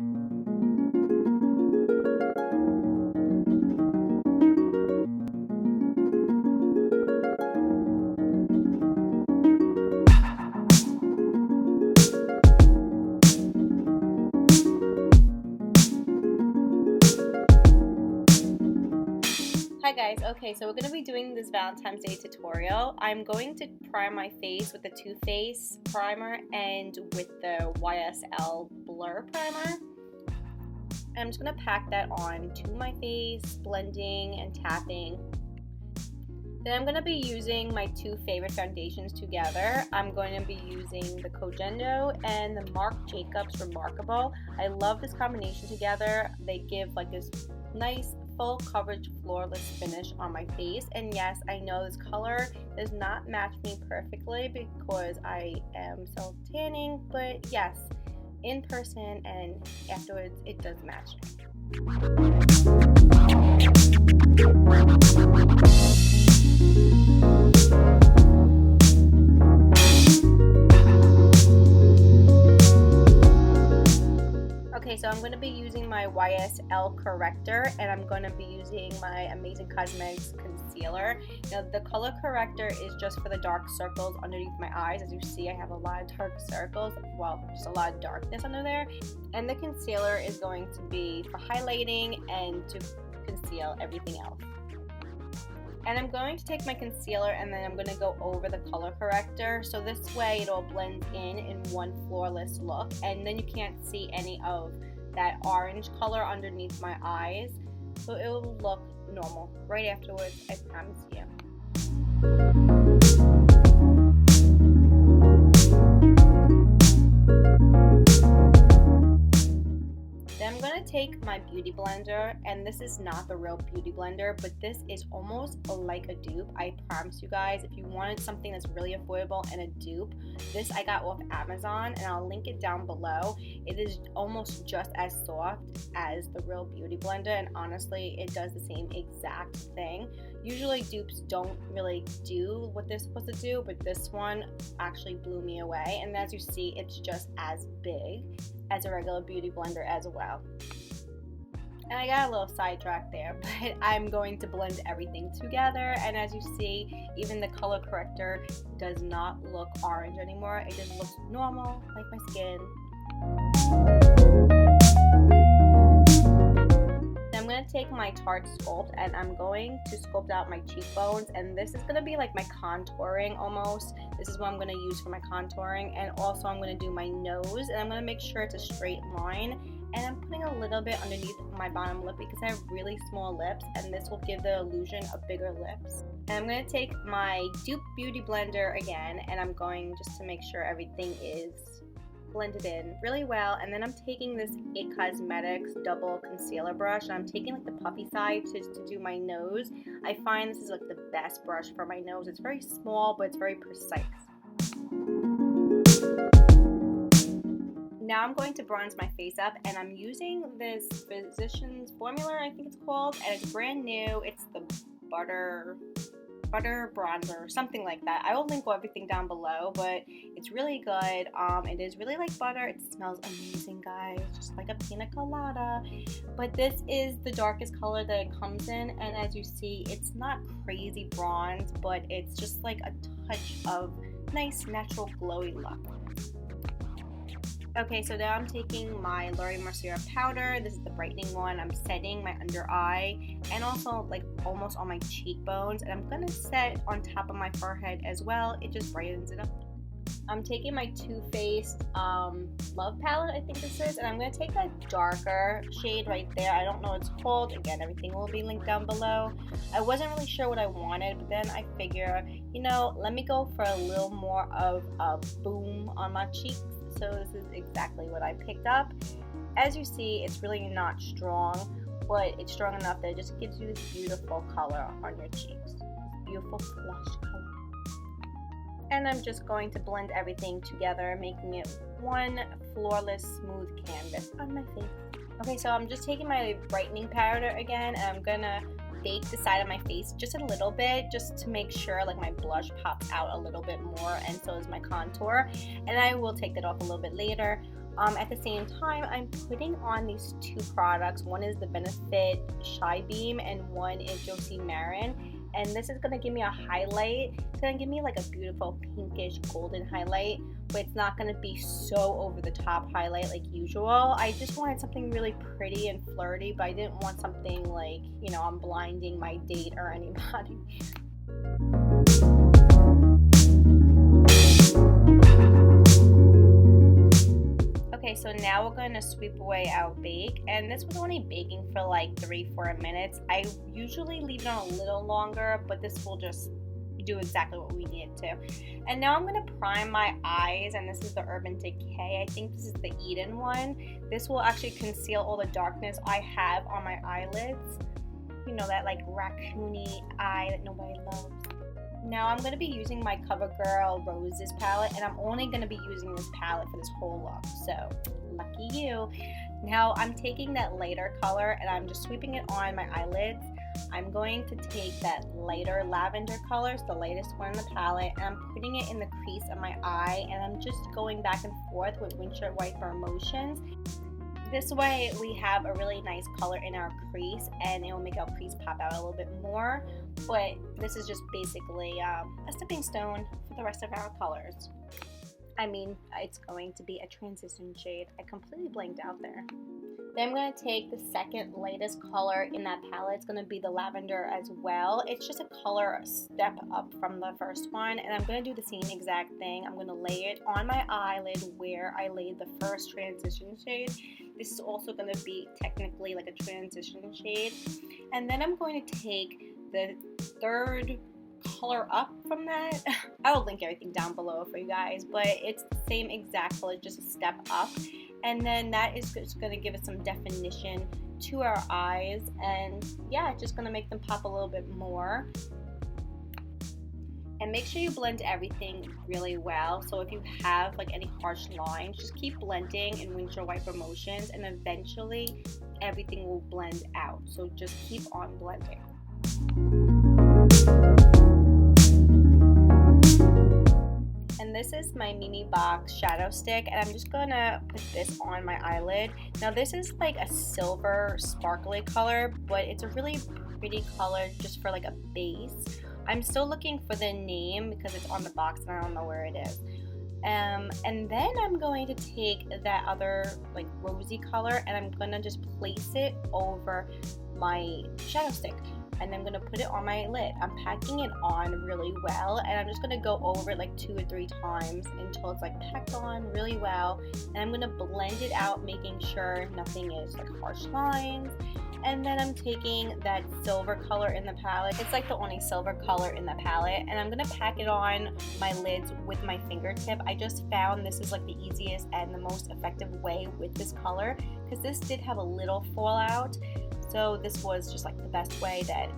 Hi guys, okay, so we're going to be doing this Valentine's Day tutorial. I'm going to prime my face with the Too Faced primer and with the YSL Blur primer. And I'm just going to pack that on to my face, blending and tapping. Then I'm going to be using my two favorite foundations together. I'm going to be using the Cogendo and the Marc Jacobs Remarkable. I love this combination together. They give like this nice full coverage flawless finish on my face, and yes, I know this color does not match me perfectly because I am self tanning, but yes, in person and afterwards it does match Okay, so I'm going to be using my YSL corrector, and I'm going to be using my Amazing Cosmetics concealer. Now, the color corrector is just for the dark circles underneath my eyes. As you see, I have a lot of dark circles, well, just a lot of darkness under there. And the concealer is going to be for highlighting and to conceal everything else. And I'm going to take my concealer and then I'm going to go over the color corrector, so this way it all blends in one flawless look, and then you can't see any of that orange color underneath my eyes, so it will look normal right afterwards, I promise you. Then I'm going to take my beauty blender, and this is not the real beauty blender, but this is almost like a dupe. I promise you guys, if you wanted something that's really affordable and a dupe, this I got off Amazon, and I'll link it down below. It is almost just as soft as the real beauty blender, and honestly, it does the same exact thing. Usually dupes don't really do what they're supposed to do, but this one actually blew me away, and as you see, it's just as big as a regular beauty blender as well. And I got a little sidetracked there, but I'm going to blend everything together, and as you see, even the color corrector does not look orange anymore. It just looks normal, like my skin. I'm going to take my Tarte Sculpt and I'm going to sculpt out my cheekbones, and this is going to be like my contouring almost. This is what I'm going to use for my contouring, and also I'm going to do my nose, and I'm going to make sure it's a straight line, and I'm putting a little bit underneath my bottom lip because I have really small lips, and this will give the illusion of bigger lips. And I'm going to take my Dupe Beauty Blender again, and I'm going just to make sure everything is blended in really well, and then I'm taking this IT Cosmetics double concealer brush, and I'm taking like the puffy side to do my nose. I find this is like the best brush for my nose. It's very small, but it's very precise. Now I'm going to bronze my face up, and I'm using this Physicians Formula, I think it's called, and it's brand new. It's the butter bronzer, something like that. I will link everything down below, but it's really good. It is really like butter. It smells amazing, guys, just like a pina colada. But this is the darkest color that it comes in, and as you see, it's not crazy bronze, but it's just like a touch of nice natural glowy look. Okay, so now I'm taking my Laura Mercier powder. This is the brightening one. I'm setting my under eye and also like almost on my cheekbones, and I'm gonna set on top of my forehead as well. It just brightens it up. I'm taking my Too Faced Love palette, I think this is, and I'm gonna take a darker shade right there. I don't know what it's called. Again, everything will be linked down below. I wasn't really sure what I wanted, but then I figure, you know, let me go for a little more of a boom on my cheeks. So this is exactly what I picked up. As you see, it's really not strong, but it's strong enough that it just gives you this beautiful color on your cheeks. Beautiful flush color. And I'm just going to blend everything together, making it one flawless, smooth canvas on my face. Okay, so I'm just taking my brightening powder again, and I'm gonna bake the side of my face just a little bit, just to make sure like my blush pops out a little bit more, and so is my contour, and I will take that off a little bit later. At the same time, I'm putting on these two products. One is the Benefit Shy Beam and one is Josie Marin. And this is going to give me a highlight. It's going to give me like a beautiful pinkish golden highlight, but it's not going to be so over the top highlight like usual. I just wanted something really pretty and flirty, but I didn't want something like, you know, I'm blinding my date or anybody. Okay, so now we're going to sweep away our bake, and this was only baking for like 3-4 minutes. I usually leave it on a little longer, but this will just do exactly what we need it to. And now I'm going to prime my eyes, and this is the Urban Decay. I think this is the Eden one. This will actually conceal all the darkness I have on my eyelids. You know, that like raccoony eye that nobody loves. Now I'm going to be using my CoverGirl Roses palette, and I'm only going to be using this palette for this whole look, so lucky you. Now I'm taking that lighter color and I'm just sweeping it on my eyelids. I'm going to take that lighter lavender color, it's the lightest one in the palette, and I'm putting it in the crease of my eye, and I'm just going back and forth with windshield wiper motions. This way we have a really nice color in our crease, and it will make our crease pop out a little bit more, but this is just basically a stepping stone for the rest of our colors. I mean, it's going to be a transition shade. I completely blanked out there. Then I'm going to take the second lightest color in that palette. It's going to be the lavender as well. It's just a color step up from the first one, and I'm going to do the same exact thing. I'm going to lay it on my eyelid where I laid the first transition shade. This is also going to be technically like a transition shade. And then I'm going to take the third color up from that. I will link everything down below for you guys, but it's the same exact color, just a step up. And then that is just going to give it some definition to our eyes, and yeah, it's just going to make them pop a little bit more. And make sure you blend everything really well. So if you have like any harsh lines, just keep blending in windshield wiper motions, and eventually everything will blend out. So just keep on blending. And this is my MailBox shadow stick, and I'm just gonna put this on my eyelid. Now this is like a silver sparkly color, but it's a really pretty color just for like a base. I'm still looking for the name because it's on the box and I don't know where it is. And then I'm going to take that other like rosy color, and I'm gonna just place it over my shadow stick, and I'm going to put it on my lid. I'm packing it on really well, and I'm just going to go over it like 2 or 3 times until it's like packed on really well. And I'm going to blend it out, making sure nothing is like harsh lines. And then I'm taking that silver color in the palette. It's like the only silver color in the palette, and I'm going to pack it on my lids with my fingertip. I just found this is like the easiest and the most effective way with this color, because this did have a little fallout. So this was just like the best way that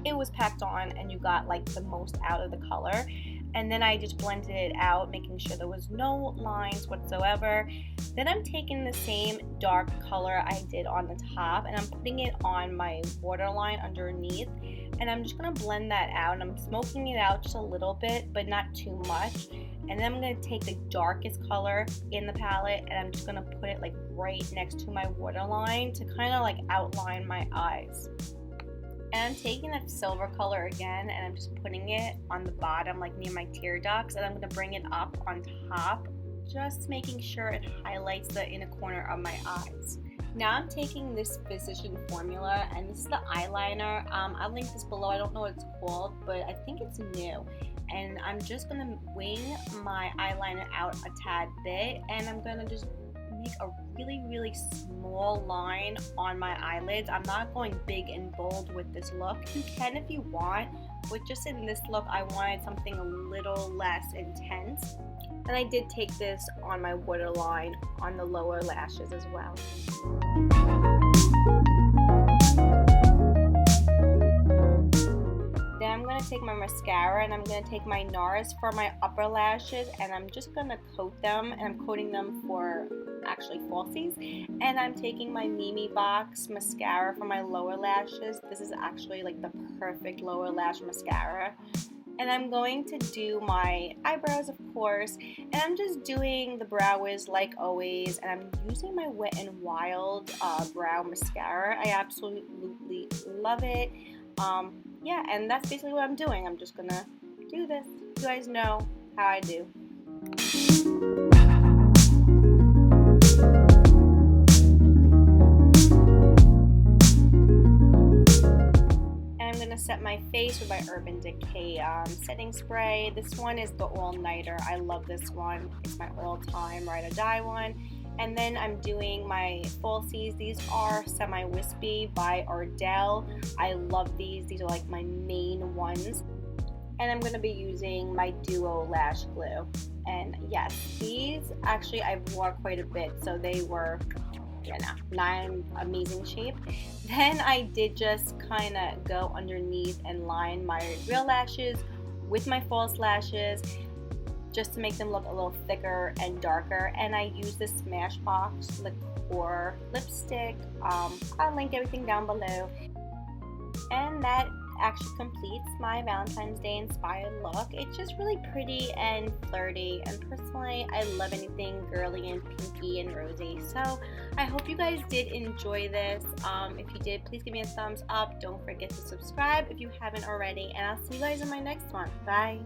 it was packed on and you got like the most out of the color. And then I just blended it out, making sure there was no lines whatsoever. Then I'm taking the same dark color I did on the top, and I'm putting it on my waterline underneath. And I'm just going to blend that out, and I'm smoking it out just a little bit, but not too much. And then I'm going to take the darkest color in the palette, and I'm just going to put it like right next to my waterline to kind of like outline my eyes. And I'm taking that silver color again, and I'm just putting it on the bottom, like near my tear ducts, and I'm going to bring it up on top, just making sure it highlights the inner corner of my eyes. Now I'm taking this Physician formula, and this is the eyeliner. I'll link this below. I don't know what it's called, but I think it's new. And I'm just going to wing my eyeliner out a tad bit, and I'm going to just make a really small line on my eyelids. I'm not going big and bold with this look. You can if you want, but just in this look I wanted something a little less intense. And I did take this on my waterline on the lower lashes as well. Then I'm going to take my mascara, and I'm going to take my NARS for my upper lashes, and I'm just going to coat them, and I'm coating them for actually falsies. And I'm taking my MailBox mascara for my lower lashes. This is actually like the perfect lower lash mascara. And I'm going to do my eyebrows, of course, and I'm just doing the brow wiz like always, and I'm using my Wet n Wild brow mascara. I absolutely love it. Yeah, and that's basically what I'm doing. I'm just gonna do this. You guys know how I do. Set my face with my Urban Decay setting spray. This one is the All Nighter. I love this one. It's my all-time ride or die one. And then I'm doing my falsies. These are Semi Wispy by Ardell. I love these. These are like my main ones. And I'm going to be using my Duo Lash Glue. And yes, these actually I've worn quite a bit, so they were not in amazing shape. Then I did just kind of go underneath and line my real lashes with my false lashes just to make them look a little thicker and darker. And I use this Smashbox liqueur lipstick. I'll link everything down below. And that actually completes my Valentine's Day inspired look. It's just really pretty and flirty, and personally I love anything girly and pinky and rosy. So I hope you guys did enjoy this. If you did, please give me a thumbs up. Don't forget to subscribe if you haven't already, and I'll see you guys in my next one. Bye.